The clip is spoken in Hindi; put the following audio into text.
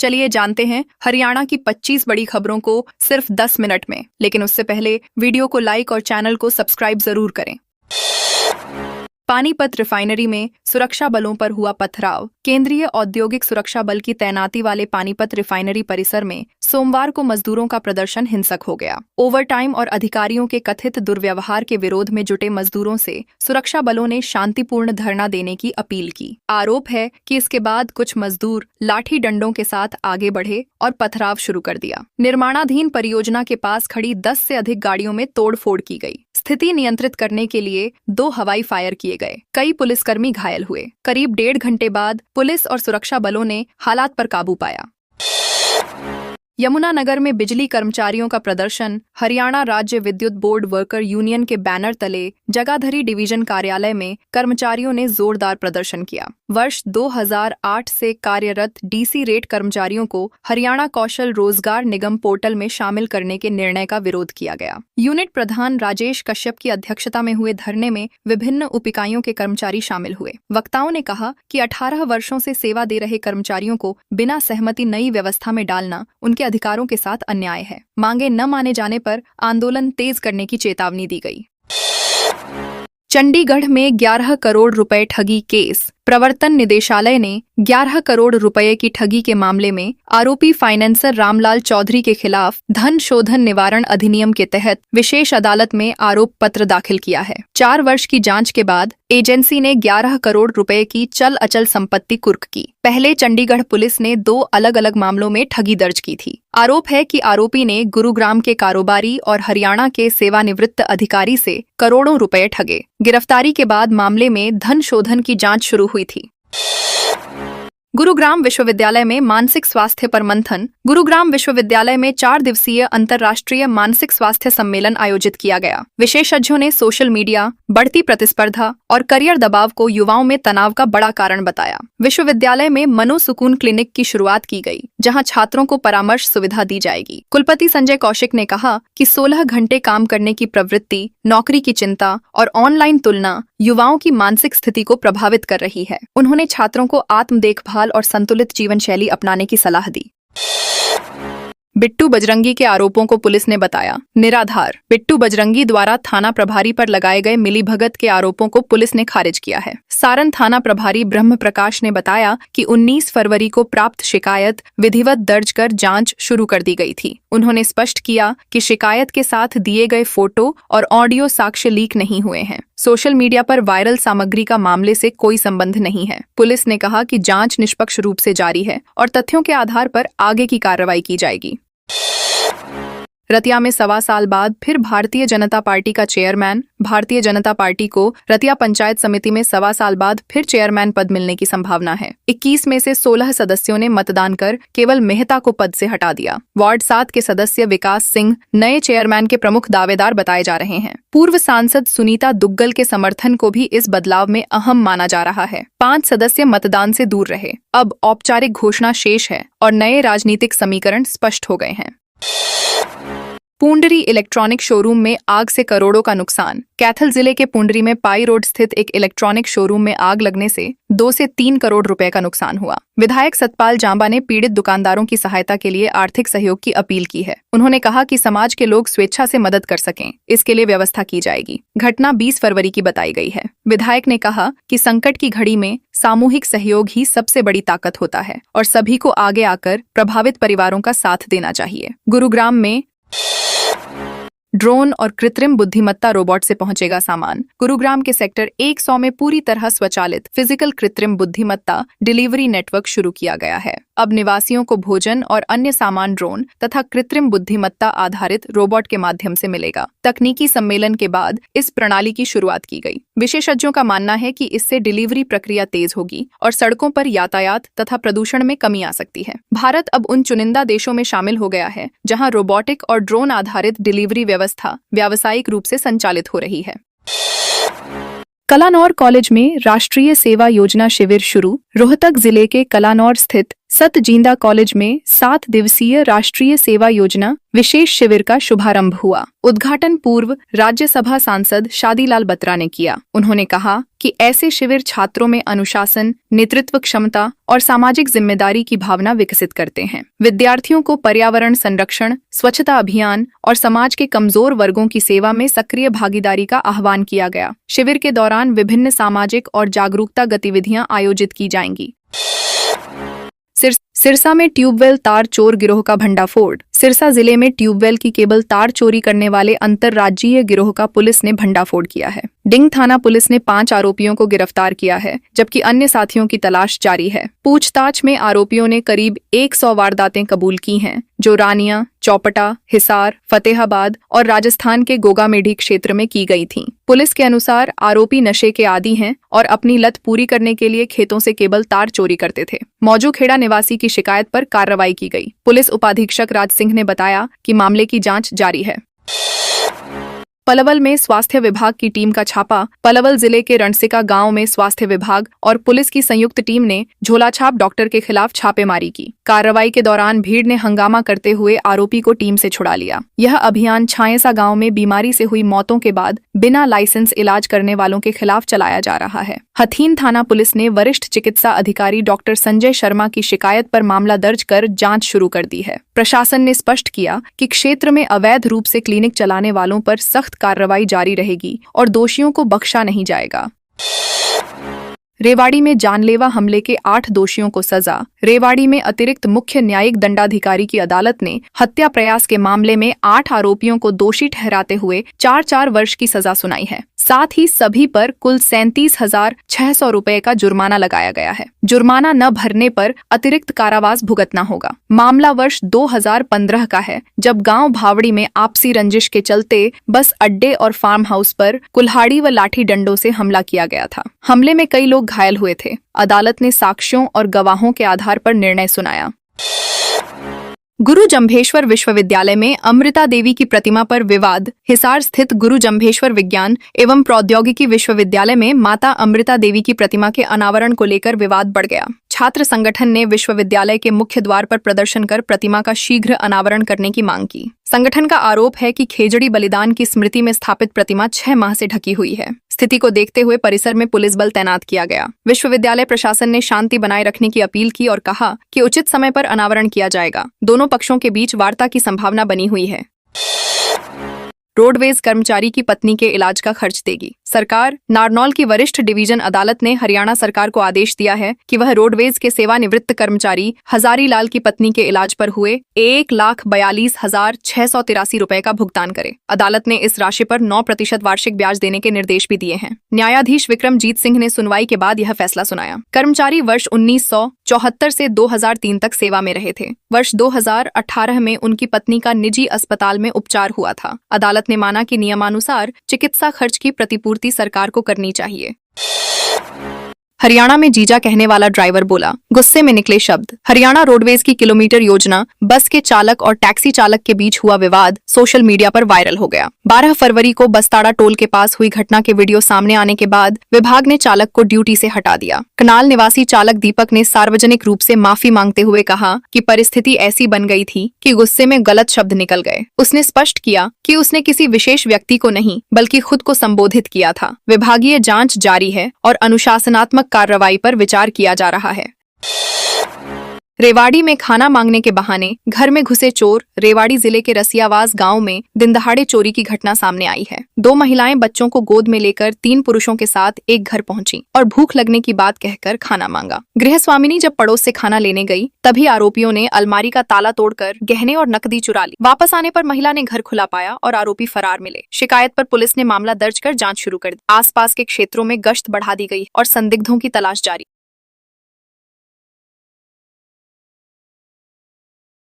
चलिए जानते हैं हरियाणा की 25 बड़ी खबरों को सिर्फ 10 मिनट में। लेकिन उससे पहले वीडियो को लाइक और चैनल को सब्सक्राइब जरूर करें। पानीपत रिफाइनरी में सुरक्षा बलों पर हुआ पथराव। केंद्रीय औद्योगिक सुरक्षा बल की तैनाती वाले पानीपत रिफाइनरी परिसर में सोमवार को मजदूरों का प्रदर्शन हिंसक हो गया। ओवरटाइम और अधिकारियों के कथित दुर्व्यवहार के विरोध में जुटे मजदूरों से सुरक्षा बलों ने शांतिपूर्ण धरना देने की अपील की। आरोप है कि इसके बाद कुछ मजदूर लाठी डंडों के साथ आगे बढ़े और पथराव शुरू कर दिया। निर्माणाधीन परियोजना के पास खड़ी 10 से अधिक गाड़ियों में तोड़फोड़ की गई। स्थिति नियंत्रित करने के लिए 2 हवाई फायर किए गए। कई पुलिसकर्मी घायल हुए। करीब 1.5 घंटे बाद पुलिस और सुरक्षा बलों ने हालात पर काबू पाया। यमुनानगर में बिजली कर्मचारियों का प्रदर्शन। हरियाणा राज्य विद्युत बोर्ड वर्कर यूनियन के बैनर तले जगाधरी डिवीजन कार्यालय में कर्मचारियों ने जोरदार प्रदर्शन किया। वर्ष 2008 से कार्यरत डीसी रेट कर्मचारियों को हरियाणा कौशल रोजगार निगम पोर्टल में शामिल करने के निर्णय का विरोध किया गया। यूनिट प्रधान राजेश कश्यप की अध्यक्षता में हुए धरने में विभिन्न उप-इकाइयों के कर्मचारी शामिल हुए। वक्ताओं ने कहा कि 18 वर्षों से सेवा दे रहे कर्मचारियों को बिना सहमति नई व्यवस्था में डालना उनके अधिकारों के साथ अन्याय है। मांगे न माने जाने पर आंदोलन तेज करने की चेतावनी दी गई। चंडीगढ़ में 11 करोड़ रुपए ठगी केस। प्रवर्तन निदेशालय ने 11 करोड़ रुपए की ठगी के मामले में आरोपी फाइनेंसर रामलाल चौधरी के खिलाफ धन शोधन निवारण अधिनियम के तहत विशेष अदालत में आरोप पत्र दाखिल किया है। 4 वर्ष की जांच के बाद एजेंसी ने 11 करोड़ रुपए की चल अचल संपत्ति कुर्क की। पहले चंडीगढ़ पुलिस ने 2 अलग अलग मामलों में ठगी दर्ज की थी। आरोप है कि आरोपी ने गुरुग्राम के कारोबारी और हरियाणा के सेवानिवृत्त अधिकारी से करोड़ों रुपए ठगे। गिरफ्तारी के बाद मामले में धन शोधन की जांच शुरू हुई थी। गुरुग्राम विश्वविद्यालय में मानसिक स्वास्थ्य पर मंथन। गुरुग्राम विश्वविद्यालय में 4 दिवसीय अंतर्राष्ट्रीय मानसिक स्वास्थ्य सम्मेलन आयोजित किया गया। विशेषज्ञों ने सोशल मीडिया, बढ़ती प्रतिस्पर्धा और करियर दबाव को युवाओं में तनाव का बड़ा कारण बताया। विश्वविद्यालय में मनोसुकून क्लिनिक की शुरुआत की गई, जहां छात्रों को परामर्श सुविधा दी जाएगी। कुलपति संजय कौशिक ने कहा कि 16 घंटे काम करने की प्रवृत्ति, नौकरी की चिंता और ऑनलाइन तुलना युवाओं की मानसिक स्थिति को प्रभावित कर रही है। उन्होंने छात्रों को आत्म देखभाल और संतुलित जीवन शैली अपनाने की सलाह दी। बिट्टू बजरंगी के आरोपों को पुलिस ने बताया निराधार। बिट्टू बजरंगी द्वारा थाना प्रभारी पर लगाए गए मिलीभगत के आरोपों को पुलिस ने खारिज किया है। सारण थाना प्रभारी ब्रह्म प्रकाश ने बताया कि 19 फरवरी को प्राप्त शिकायत विधिवत दर्ज कर जांच शुरू कर दी गई थी। उन्होंने स्पष्ट किया कि शिकायत के साथ दिए गए फोटो और ऑडियो साक्ष्य लीक नहीं हुए हैं। सोशल मीडिया पर वायरल सामग्री का मामले से कोई संबंध नहीं है। पुलिस ने कहा कि जांच निष्पक्ष रूप से जारी है और तथ्यों के आधार पर आगे की कार्रवाई की जाएगी। रतिया में 1.25 साल बाद फिर भारतीय जनता पार्टी का चेयरमैन। भारतीय जनता पार्टी को रतिया पंचायत समिति में 1.25 साल बाद फिर चेयरमैन पद मिलने की संभावना है। 21 में से 16 सदस्यों ने मतदान कर केवल मेहता को पद से हटा दिया। वार्ड 7 के सदस्य विकास सिंह नए चेयरमैन के प्रमुख दावेदार बताए जा रहे हैं। पूर्व सांसद सुनीता दुग्गल के समर्थन को भी इस बदलाव में अहम माना जा रहा है। 5 सदस्य मतदान से दूर रहे। अब औपचारिक घोषणा शेष है और नए राजनीतिक समीकरण स्पष्ट हो गए हैं। पुंडरी इलेक्ट्रॉनिक शोरूम में आग से करोड़ों का नुकसान। कैथल जिले के पुंडरी में पाई रोड स्थित एक इलेक्ट्रॉनिक शोरूम में आग लगने से 2 से 3 करोड़ रुपए का नुकसान हुआ। विधायक सतपाल जांबा ने पीड़ित दुकानदारों की सहायता के लिए आर्थिक सहयोग की अपील की है। उन्होंने कहा कि समाज के लोग स्वेच्छा से मदद कर सकें, इसके लिए व्यवस्था की जाएगी। घटना 20 फरवरी की बताई गई है। विधायक ने कहा कि संकट की घड़ी में सामूहिक सहयोग ही सबसे बड़ी ताकत होता है और सभी को आगे आकर प्रभावित परिवारों का साथ देना चाहिए। गुरुग्राम में ड्रोन और कृत्रिम बुद्धिमत्ता रोबोट से पहुंचेगा सामान। गुरुग्राम के सेक्टर 100 में पूरी तरह स्वचालित फिजिकल कृत्रिम बुद्धिमत्ता डिलीवरी नेटवर्क शुरू किया गया है। अब निवासियों को भोजन और अन्य सामान ड्रोन तथा कृत्रिम बुद्धिमत्ता आधारित रोबोट के माध्यम से मिलेगा। तकनीकी सम्मेलन के बाद इस प्रणाली की शुरुआत की गई। विशेषज्ञों का मानना है कि इससे डिलीवरी प्रक्रिया तेज होगी और सड़कों पर यातायात तथा प्रदूषण में कमी आ सकती है। भारत अब उन चुनिंदा देशों में शामिल हो गया है जहां रोबोटिक और ड्रोन आधारित डिलीवरी व्यवस्था व्यावसायिक रूप से संचालित हो रही है। कलानौर कॉलेज में राष्ट्रीय सेवा योजना शिविर शुरू। रोहतक जिले के कलानौर स्थित सत जिंदा कॉलेज में 7 दिवसीय राष्ट्रीय सेवा योजना विशेष शिविर का शुभारंभ हुआ। उद्घाटन पूर्व राज्यसभा सांसद शादीलाल बत्रा ने किया। उन्होंने कहा कि ऐसे शिविर छात्रों में अनुशासन, नेतृत्व क्षमता और सामाजिक जिम्मेदारी की भावना विकसित करते हैं। विद्यार्थियों को पर्यावरण संरक्षण, स्वच्छता अभियान और समाज के कमजोर वर्गों की सेवा में सक्रिय भागीदारी का आह्वान किया गया। शिविर के दौरान विभिन्न सामाजिक और जागरूकता गतिविधियां आयोजित की जाएंगी। सिरसा में ट्यूबवेल तार चोर गिरोह का भंडाफोड़। सिरसा जिले में ट्यूबवेल की केबल तार चोरी करने वाले अंतर्राज्यीय गिरोह का पुलिस ने भंडाफोड़ किया है। डिंग थाना पुलिस ने 5 आरोपियों को गिरफ्तार किया है, जबकि अन्य साथियों की तलाश जारी है। पूछताछ में आरोपियों ने करीब 100 वारदातें कबूल की हैं, जो रानिया, चौपटा, हिसार, फतेहाबाद और राजस्थान के गोगामेढ़ी क्षेत्र में की गई थीं। पुलिस के अनुसार आरोपी नशे के आदी हैं और अपनी लत पूरी करने के लिए खेतों से केबल तार चोरी करते थे। मौजूखेड़ा निवासी की शिकायत पर कार्रवाई की गई। पुलिस उपाधीक्षक राज सिंह ने बताया कि मामले की जांच जारी है। पलवल में स्वास्थ्य विभाग की टीम का छापा। पलवल जिले के रणसिका गांव में स्वास्थ्य विभाग और पुलिस की संयुक्त टीम ने झोलाछाप डॉक्टर के खिलाफ छापेमारी की। कार्रवाई के दौरान भीड़ ने हंगामा करते हुए आरोपी को टीम से छुड़ा लिया। यह अभियान छायसा गांव में बीमारी से हुई मौतों के बाद बिना लाइसेंस इलाज करने वालों के खिलाफ चलाया जा रहा है। हथीन थाना पुलिस ने वरिष्ठ चिकित्सा अधिकारी डॉक्टर संजय शर्मा की शिकायत पर मामला दर्ज कर जांच शुरू कर दी है। प्रशासन ने स्पष्ट किया कि क्षेत्र में अवैध रूप से क्लिनिक चलाने वालों पर सख्त कार्रवाई जारी रहेगी और दोषियों को बख्शा नहीं जाएगा। रेवाड़ी में जानलेवा हमले के 8 दोषियों को सजा। रेवाड़ी में अतिरिक्त मुख्य न्यायिक दंडाधिकारी की अदालत ने हत्या प्रयास के मामले में 8 आरोपियों को दोषी ठहराते हुए 4-4 वर्ष की सजा सुनाई है। साथ ही सभी पर कुल 37,600 रुपए का जुर्माना लगाया गया है। जुर्माना न भरने पर अतिरिक्त कारावास भुगतना होगा। मामला वर्ष 2015 का है, जब गांव भावड़ी में आपसी रंजिश के चलते बस अड्डे और फार्म हाउस पर कुल्हाड़ी व लाठी डंडों से हमला किया गया था। हमले में कई लोग घायल हुए थे। अदालत ने साक्ष्यों और गवाहों के आधार पर निर्णय सुनाया। गुरु जंभेश्वर विश्वविद्यालय में अमृता देवी की प्रतिमा पर विवाद। हिसार स्थित गुरु जंभेश्वर विज्ञान एवं प्रौद्योगिकी विश्वविद्यालय में माता अमृता देवी की प्रतिमा के अनावरण को लेकर विवाद बढ़ गया। छात्र संगठन ने विश्वविद्यालय के मुख्य द्वार पर प्रदर्शन कर प्रतिमा का शीघ्र अनावरण करने की मांग की। संगठन का आरोप है कि खेजड़ी बलिदान की स्मृति में स्थापित प्रतिमा 6 माह से ढकी हुई है। स्थिति को देखते हुए परिसर में पुलिस बल तैनात किया गया। विश्वविद्यालय प्रशासन ने शांति बनाए रखने की अपील की और कहा कि उचित समय पर अनावरण किया जाएगा। दोनों पक्षों के बीच वार्ता की संभावना बनी हुई है। रोडवेज कर्मचारी की पत्नी के इलाज का खर्च देगी सरकार। नारनौल की वरिष्ठ डिवीजन अदालत ने हरियाणा सरकार को आदेश दिया है कि वह रोडवेज के सेवानिवृत्त कर्मचारी हजारी लाल की पत्नी के इलाज पर हुए 1,42,683 रुपए का भुगतान करे। अदालत ने इस राशि पर 9% वार्षिक ब्याज देने के निर्देश भी दिए हैं। न्यायाधीश विक्रमजीत सिंह ने सुनवाई के बाद यह फैसला सुनाया। कर्मचारी वर्ष 1974 से 2003 तक सेवा में रहे थे। वर्ष 2018 में उनकी पत्नी का निजी अस्पताल में उपचार हुआ था। अदालत ने माना कि नियमानुसार चिकित्सा खर्च की प्रतिपूर्ति सरकार को करनी चाहिए। हरियाणा में जीजा कहने वाला ड्राइवर बोला, गुस्से में निकले शब्द। हरियाणा रोडवेज की किलोमीटर योजना, बस के चालक और टैक्सी चालक के बीच हुआ विवाद सोशल मीडिया पर वायरल हो गया। 12 फरवरी को बस्ताड़ा टोल के पास हुई घटना के वीडियो सामने आने के बाद विभाग ने चालक को ड्यूटी से हटा दिया। कनाल निवासी चालक दीपक ने सार्वजनिक रूप से माफी मांगते हुए कहा कि परिस्थिति ऐसी बन गई थी कि गुस्से में गलत शब्द निकल गए। उसने स्पष्ट किया कि उसने किसी विशेष व्यक्ति को नहीं बल्कि खुद को संबोधित किया था। विभागीय जांच जारी है और अनुशासनात्मक कार्रवाई पर विचार किया जा रहा है। रेवाड़ी में खाना मांगने के बहाने घर में घुसे चोर। रेवाड़ी जिले के रसियावास गांव में दिनदहाड़े चोरी की घटना सामने आई है। 2 महिलाएं बच्चों को गोद में लेकर 3 पुरुषों के साथ एक घर पहुंची और भूख लगने की बात कहकर खाना मांगा। गृहस्वामिनी जब पड़ोस से खाना लेने गई, तभी आरोपियों ने अलमारी का ताला तोड़कर गहने और नकदी चुरा ली। वापस आने पर महिला ने घर खुला पाया और आरोपी फरार मिले। शिकायत पर पुलिस ने मामला दर्ज कर जाँच शुरू कर दी। आसपास के क्षेत्रों में गश्त बढ़ा दी गई और संदिग्धों की तलाश जारी।